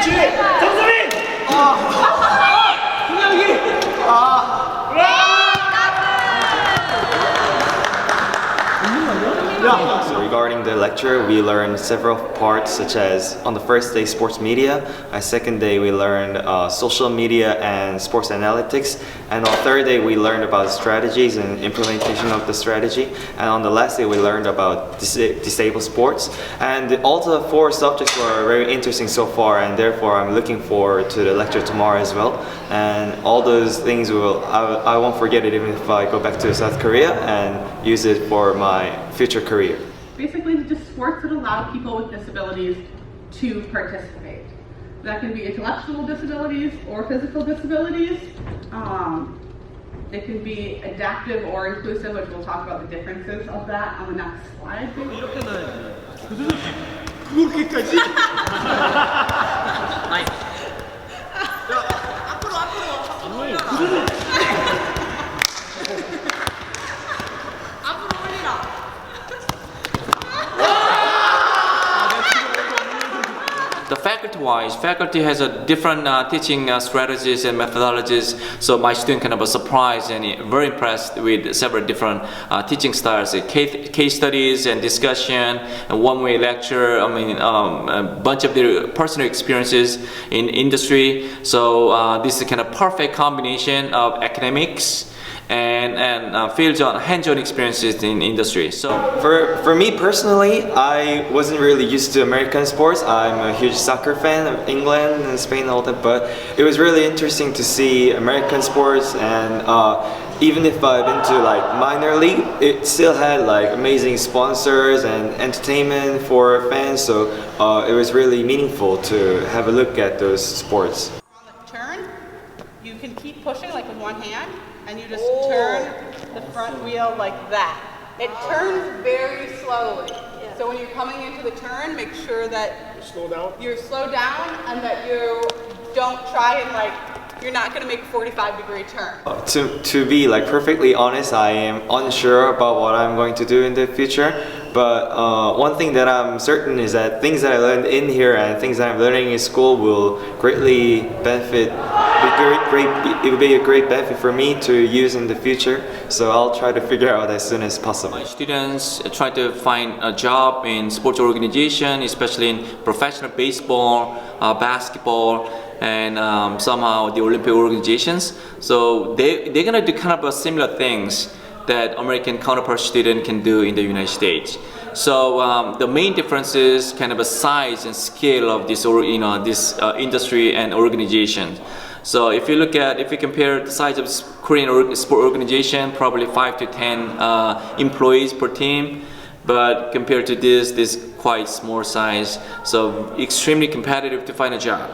그렇지. 정소민. So regarding the lecture, we learned several parts, such as on the first day sports media, on second day we learned social media and sports analytics, and on third day we learned about strategies and implementation of the strategy, and on the last day we learned about disabled sports. And all the four subjects were very interesting so far, and therefore I'm looking forward to the lecture tomorrow as well. And all those things I won't forget it even if I go back to South Korea and use it for my future career. Basically, just sports that allow people with disabilities to participate. That can be intellectual disabilities or physical disabilities. It can be adaptive or inclusive, which we'll talk about the differences of that on the next slide. 그렇게까지? The faculty-wise, faculty has a different teaching strategies and methodologies. So my student kind of was surprised and very impressed with several different teaching styles, case studies and discussion, and one-way lecture. I mean, a bunch of their personal experiences in industry. So this is kind of perfect combination of academics and field-on, hands-on experiences in industry. So for me personally, I wasn't really used to American sports. I'm a huge soccer fan of England and Spain and all that, but it was really interesting to see American sports, and even if I've been to like minor league, it still had like amazing sponsors and entertainment for fans, so it was really meaningful to have a look at those sports. On the turn, you can keep pushing like with one hand, and you just turn the front wheel like that. It turns very slowly. So when you're coming into the turn, make sure that you're slow down and that you don't try and like, you're not going to make a 45-degree turn. To be like perfectly honest, I am unsure about what I'm going to do in the future. But one thing that I'm certain is that things that I learned in here and things that I'm learning in school will greatly benefit. It will be a great benefit for me to use in the future. So I'll try to figure out as soon as possible. my students try to find a job in sports organization, especially in professional baseball, basketball, and somehow the Olympic organizations. So they're gonna do kind of similar things that American counterpart student can do in the United States. So the main difference is kind of a size and scale of this, this industry and organization. So if you compare the size of Korean sport organization, probably 5 to 10 employees per team. But compared to this quite small size, so extremely competitive to find a job.